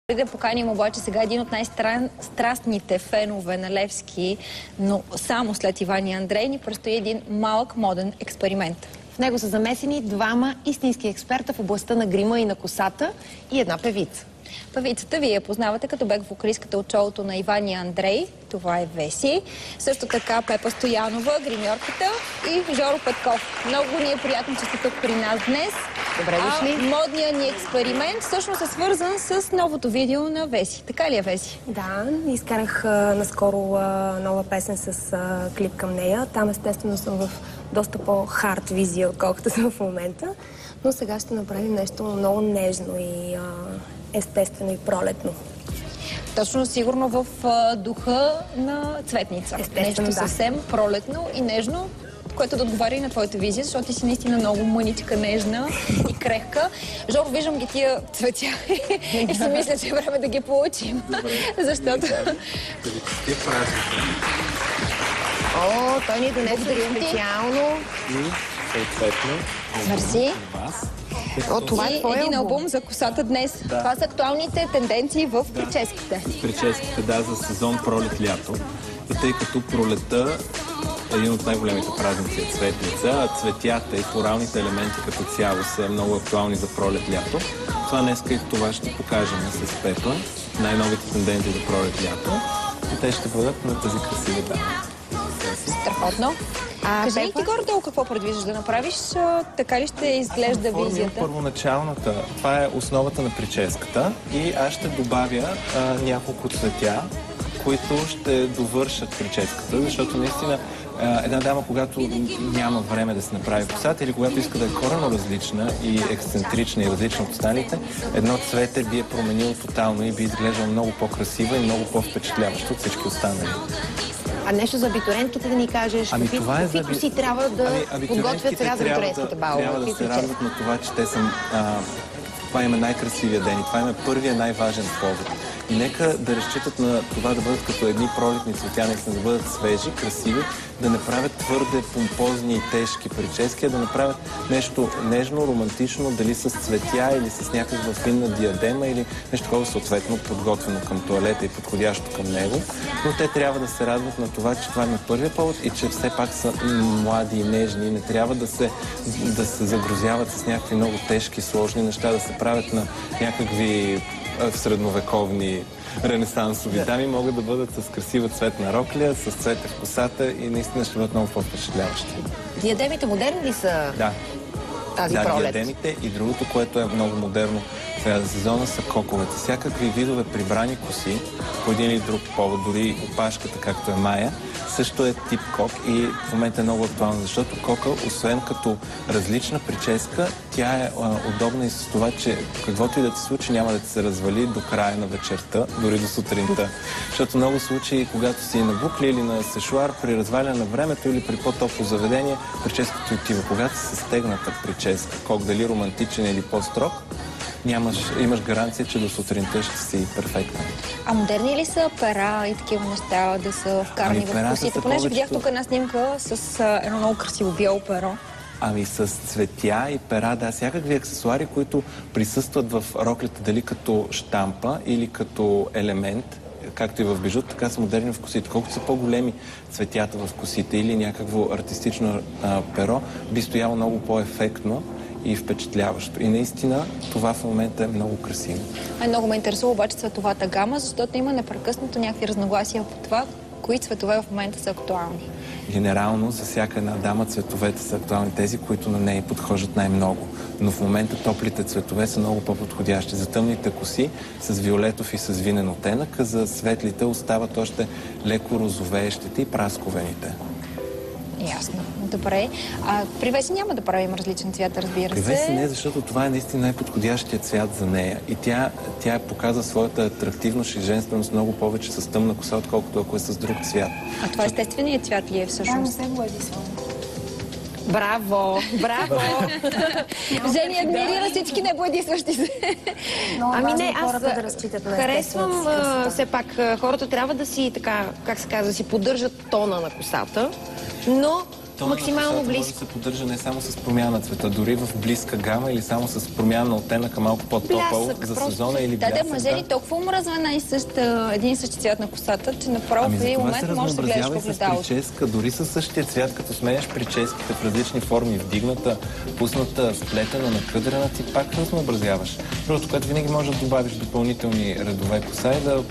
Преди да поканим обаче сега един от най-страстните фенове на Левски, но само след Иван и Андрей, ни предстои един малък моден експеримент. В него са замесени двама истински експерта в областта на грима и на косата и една певица. Певицата вие я познавате като бек-вокалистката от шоуто на Иван и Андрей. Това е Веси. Също така Пепа Стоянова, гримьорката, и Жоро Петков. Много ни е приятно, че сте тук при нас днес. Добре дошли. Модният ни експеримент всъщност е свързан с новото видео на Веси. Така ли е, Веси? Да, изкарах наскоро нова песен с клип към нея. Там естествено съм в доста по-хард визия, отколкото съм в момента. Но сега ще направим нещо много нежно и естествено и пролетно. Точно сигурно в духа на Цветница. Нещо съвсем пролетно и нежно, което да отговаря и на твоята визия, защото ти си наистина много мъничка, нежна и крехка. Жоро, виждам ги тия цветя и си мисля, че е време да ги получим. Защото... О, той ни донесе специално. Съответно. Мерси. Това е твой един албум за косата днес. Да. Това са актуалните тенденции в прическите. Прическите, да, за сезон пролет-лято. И тъй като пролета е един от най-големите празници е Цветница, а цветята и флоралните елементи като цяло са много актуални за пролет-лято. Това днеска и това ще покажем с Пепа. Най-новите тенденции за пролет-лято. И те ще бъдат на тази красива дама. Страхотно. Кажи ли ти горе-долу какво предвиждаш да направиш? Така ли ще изглежда визията? Първоначалната, това е основата на прическата и аз ще добавя няколко цветя, които ще довършат прическата, защото наистина една дама, когато няма време да се направи косата или когато иска да е коренно различна и ексцентрична и различна от останалите, едно цвете би е променило тотално и би изглеждало много по-красива и много по-впечатляващо от всички останали. А нещо за абитуриентките да ни кажеш? Какви коси трябва да подготвят сега за абитуриентските балове? Трябва да се радват на това, че те са... Това им е най-красивия ден и това им е първият най-важен повод. И нека да разчитат на това да бъдат като едни пролетни цветя, наистина да бъдат свежи, красиви, да не правят твърде помпозни и тежки прически, а да направят нещо нежно, романтично, дали с цветя или с някаква финна диадема или нещо такова съответно подготвено към тоалета и подходящо към него. Но те трябва да се радват на това, че това им е първият повод и че все пак са млади и нежни. Не трябва да се загрузяват с някакви много тежки, сложни неща, да се правят на някакви средновековни ренесансови дами, могат да бъдат с красива цветна рокля, с цвете в косата и наистина ще бъдат много по-впечатляващи. Диадемите модерни ли са тази пролет? Да, диадемите и другото, което е много модерно сега за сезона, са коковете. Всякакви видове прибрани коси, по един или друг повод, дори опашката, както е Майя, също е тип кок и в момента е много актуална, защото кока, освен като различна прическа, тя е удобна и с това, че каквото и да ти случи, няма да ти се развали до края на вечерта, дори до сутринта. Защото много случаи, когато си на букли или на сешуар, при разваляне на времето или при по-топло заведение, прическата отива. Когато се стегната прическа, кок, дали романтичен или по-строг, имаш гаранция, че до сутринта ще си перфектна. А модерни ли са пера и такива неща да са вкарани в косите? Понеже видях тук една снимка с едно много красиво бяло перо. С цветя и пера, да, всякакви аксесуари, които присъстват в роклята, дали като щампа или като елемент, както и в бижуто, така са модерни в косите. Колкото са по-големи цветята в косите или някакво артистично перо, би стояло много по-ефектно и впечатляващо. И наистина това в момента е много красиво. Много ме интересува обаче цветовата гама, защото има непрекъснато някакви разногласия по това, кои цветове в момента са актуални. Генерално за всяка една дама цветовете са актуални, тези, които на нея подхождат най-много. Но в момента топлите цветове са много по-подходящи. За тъмните коси с виолетов и с винен оттенък, а за светлите остават още леко розовеещите и прасковените. Ясно. Добре. При Веси няма да правим различен цвят, разбира се. При Веси не, защото това е наистина най-подходящият цвят за нея. И тя показва своята атрактивност и женственост много повече с тъмна коса, отколкото ако е с друг цвят. А това естественият цвят ли е всъщност? Да, не се боядисвам. Браво! Браво! Жени адмирира всички небоядисващи се. Не, аз харесвам все пак. Хората трябва да си, така, как се казва, да си поддържат тона на косата, но максимално близко. Може да се поддържа не само с промяна на цвета, дори в близка гама или само с промяна на оттенъка малко по-топъл за сезона или блясък. Да, мъже ли толкова омръзва един и същи цвят на косата, че направо в един момент може да гледаш по огледалото. С прическа, дори със същия цвят, като сменяш прическите в различни форми, вдигната, пусната, сплетена, накъдрена, ти пак разнообразяваш. Просто, което винаги можеш да добавиш допълнителни редове коса и да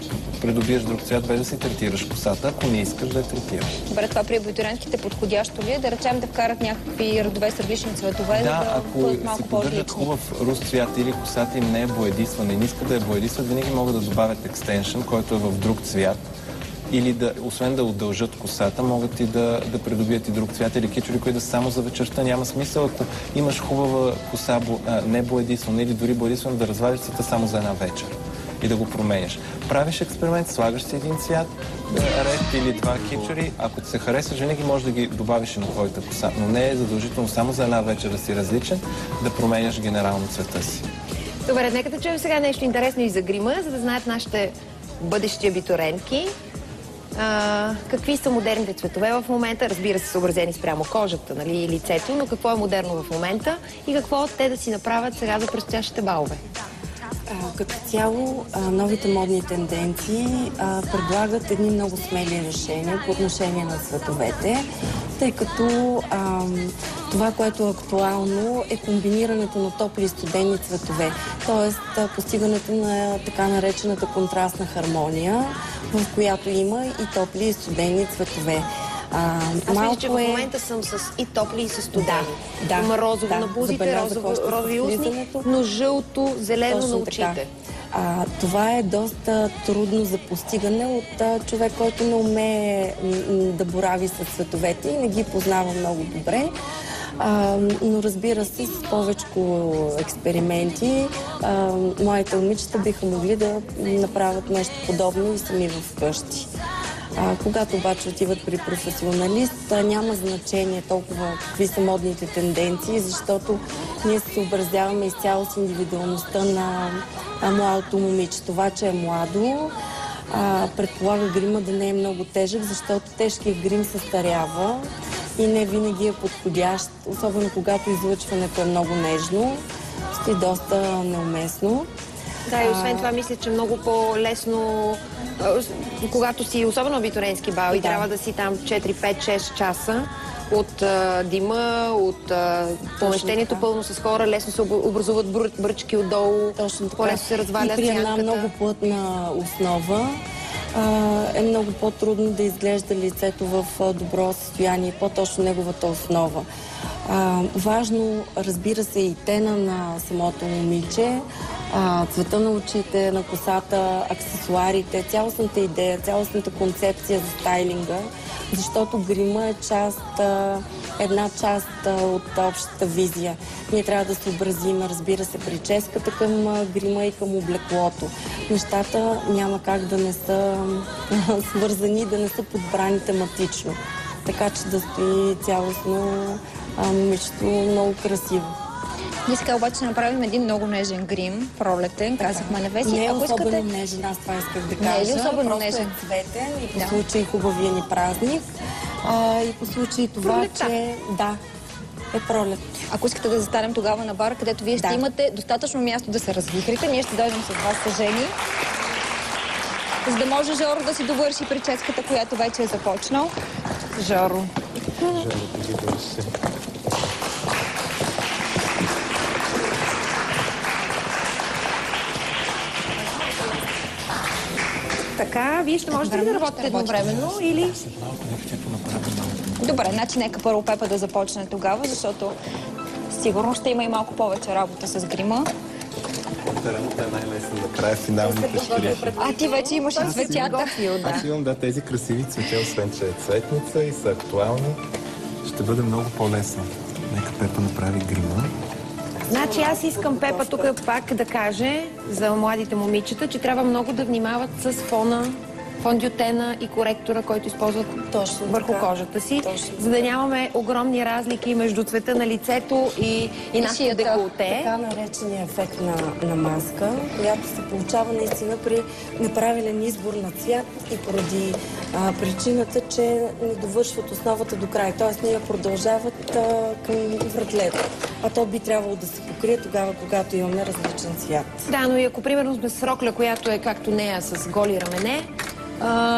придобиеш друг цвят, без да си третираш косата, ако не искаш да я третираш. Добре, това при абитуриентите подходящо ли е? Да речем да вкарат някакви редове с различни цветове, да бъдат малко по-различни. Да, ако си поддържат хубав руст цвят или косата им не е боядисвана и не искат да я боядисват, винаги могат да добавят екстеншън, който е в друг цвят. Или да, освен да удължат косата, могат и да придобият и друг цвят или кичури, които да са само за вечерта. Няма смисъл, ако имаш хубава коса, не боядисвана или дори боядисвана, да развалиш цвета само за една вечер и да го променяш. Правиш експеримент, слагаш си един цвят, ред или два кичури. Ако ти се харесва, винаги можеш да ги добавиш и на твоята коса, но не е задължително само за една вечер да си различен, да променяш генерално цвета си. Добре, нека да чуем сега нещо интересно и за грима, за да знаят нашите бъдещи абитуриентки. Какви са модерните цветове в момента? Разбира се, съобразени спрямо кожата, нали, и лицето, но какво е модерно в момента и какво те да си направят сега за предстоящите балове? Като цяло, новите модни тенденции предлагат едни много смели решения по отношение на цветовете, тъй като това, което е актуално, е комбинирането на топли и студени цветове, т.е. постигането на така наречената контрастна хармония, в която има и топли и студени цветове. Аз мисля, че в момента съм с и топли, и с студени. Да, има розово на бузите, розови устни, но жълто, зелено на очите. Това е доста трудно за постигане от човек, който не умее да борави с цветовете и не ги познава много добре. Но разбира се, с повечко експерименти, моите момичета биха могли да направят нещо подобно и сами вкъщи. Когато обаче отиват при професионалист, няма значение толкова какви са модните тенденции, защото ние се съобразяваме изцяло с индивидуалността на младото момиче. Това, че е младо, предполага грима да не е много тежък, защото тежкият грим се старява и не винаги е подходящ, особено когато излъчването е много нежно, ще е доста неуместно. Да, и освен това мисля, че много по-лесно, когато си, особено абитуриентски бал, и трябва да си там 4, 5, 6 часа от дима, от помещението пълно с хора, лесно се образуват бръчки отдолу, по-лесно се разваля сянката. И при една много плътна основа е много по-трудно да изглежда лицето в добро състояние, по-точно неговата основа. Важно, разбира се, и тена на самото момиче, цвета на очите, на косата, аксесуарите, цялостната идея, цялостната концепция за стайлинга, защото грима е една част от общата визия. Ние трябва да се образим, разбира се, прическата към грима и към облеклото. Нещата няма как да не са свързани, да не са подбрани тематично. Така че да стои цялостно момичето много красиво. Ние сега обаче ще направим един много нежен грим, пролетен, казахме на Веси. Не е особено нежен, аз това исках да кажа. Не е особено нежен. Просто е цветен и по случай хубавия ни празник. И по случай това, че е пролет. Ако искате да застанем тогава на бара, където вие ще имате достатъчно място да се развихрите, ние ще дойдем с вас съжени, за да може Жоро да си довърши прическата, която вече е започнал. Жоро. Жоро, ти ги довърши. Така, вие ще можете ли да работите едновременно или... Добре, значи нека първо Пепа да започне тогава, защото сигурно ще има и малко повече работа с грима. Работа е най-лесна да края финалните штрихи. А ти вече имаш и цветята. Аз имам тези красиви цветя, освен че е цветница и са актуални. Ще бъде много по-лесно. Нека Пепа направи грима. Значи аз искам Пепа тук пак да каже за младите момичета, че трябва много да внимават с фона фондютена и коректора, който използват върху кожата си, за да нямаме огромни разлики между цвета на лицето и нашето деколте. Така наречения ефект на маска, която се получава наистина при неправилен избор на цвят и поради причината, че не довършват основата до край. Т.е. не продължават към вратлето. А то би трябвало да се покрие тогава, когато имаме различен цвят. Да, но и ако примерно сме с рокля, която е както нея с голи рамене,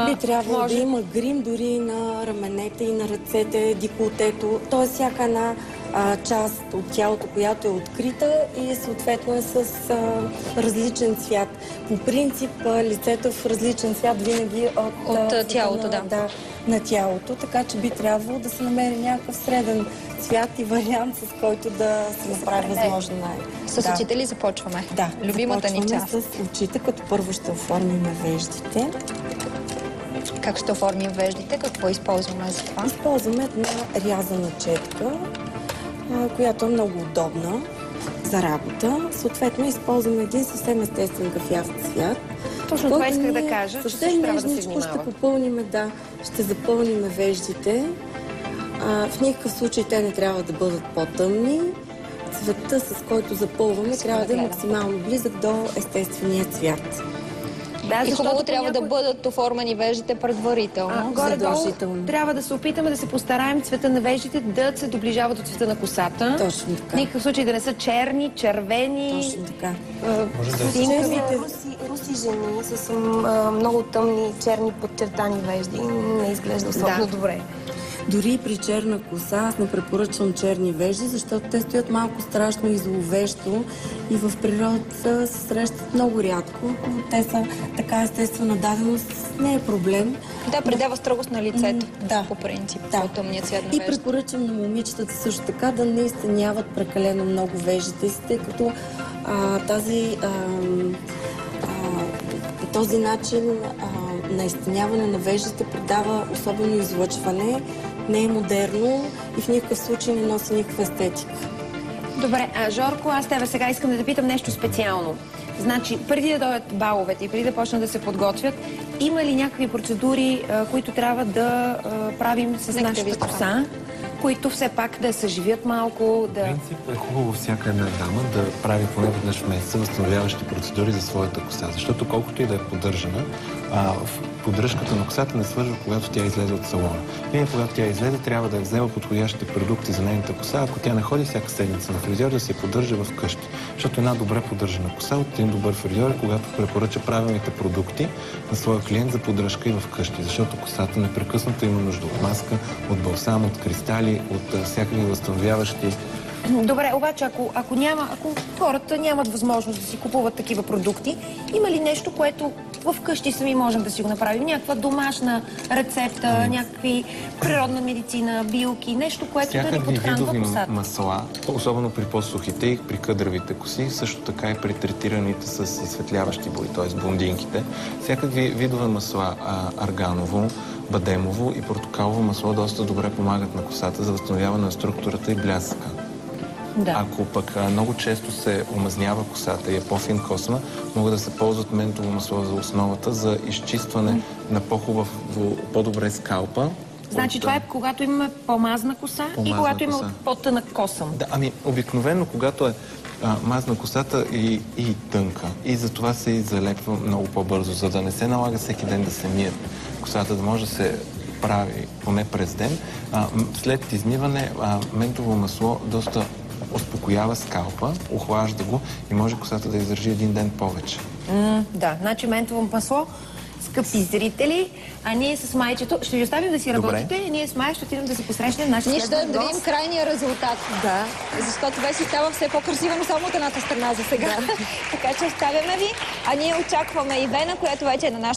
би трябвало да има грим дори на раменете и на ръцете, деколтето. Т.е. всяка една част от тялото, която е открита и съответно е с различен цвят. По принцип, лицето е в различен цвят винаги от тялото, на тялото, така че би трябвало да се намери някакъв среден цвят и вариант, с който да се направи възможно С очите ли започваме? Да, любимата ни част. с очите, като първо ще оформим веждите. Как ще оформим веждите? Какво използваме за това? Използваме една рязана четка, която е много удобна за работа. Съответно, използваме един съвсем естествен кафяв цвят. Точно това исках да кажа, че също трябва да се внимава. Ще попълним, ще запълним веждите. В никакъв случай те не трябва да бъдат по-тъмни. Цвета, с който запълваме, трябва да е максимално близък до естествения цвят. Да, и хубаво трябва да бъдат оформени веждите предварително. Задължително. Трябва да се опитаме да се постараем цвета на веждите да се доближава до цвета на косата. Точно така. В никакъв случай да не са черни, червени. Точно така. Руси жени с много тъмни, черни, подчертани вежди не изглежда особено добре. Дори при черна коса аз не препоръчвам черни вежди, защото те стоят малко страшно и зловещо и в природата се срещат много рядко. Те са така естествена даденост, не е проблем. Да, придава строгост на лицето, по принцип, по-тъмния цвят на вежди. И препоръчвам на момичетата също така да не изтъняват прекалено много веждите си, тъй като по този начин на изтъняване на веждите придава особено излъчване, не е модерно и в никакъв случай не носи никаква естетика. Добре, Жорко, аз тебе сега искам да те питам нещо специално. Значи, преди да дойдат баловете и преди да почнат да се подготвят, има ли някакви процедури, които трябва да правим с нашата коса, които все пак да съживят малко? Да... В принцип е хубаво всяка една дама да прави поне веднъж в месеца възстановяващи процедури за своята коса, защото колкото и да е поддържана, поддръжката на косата не свършва, когато тя излезе от салона. Винаги, когато тя излезе, трябва да взема подходящите продукти за нейната коса. Ако тя не ходи всяка седмица на фризьор, да се поддържа в къщи. Защото една добре поддържана коса от един добър фризьор е, когато препоръча правилните продукти на своя клиент за поддръжка и в къщи. Защото косата непрекъснато има нужда от маска, от балсам, от кристали, от всякакви възстановяващи. Добре, обаче ако хората нямат възможност да си купуват такива продукти, има ли нещо, което вкъщи сами можем да си го направим? Някаква домашна рецепта, някакви природна медицина, билки, нещо, което да ни подхранва косата? Масла, особено при по-сухите и при къдравите коси, също така и при третираните с изсветляващи бои, т.е. блондинките. Всякакви видове масла, арганово, бадемово и портокалово масло доста добре помагат на косата за възстановяване на структурата и блясъка. Да. Ако пък много често се омазнява косата и е по-фин косма, могат да се ползват ментово масло за основата, за изчистване на по-добре скалпа. Значи това е когато имаме по-мазна коса и когато имаме по-тънък косъм. Да, обикновено, когато е мазна косата и тънка. И затова се и залепва много по-бързо, за да не се налага всеки ден да се мият косата, да може да се прави поне през ден. След измиване ментово масло доста успокоява скалпа, охлажда го и може косата да издържи един ден повече. Да, значи ментово масло, скъпи зрители, а ние с Майчето ще ви оставим да си работите, ние с Майя ще отидем да се посрещнем нашия следващ гост. Ние ще да видим крайния резултат. Да. Защото вече става все по-красива, но само от едната страна за сега. Така че оставяме ви, а ние очакваме Ивена, която вече е на нашата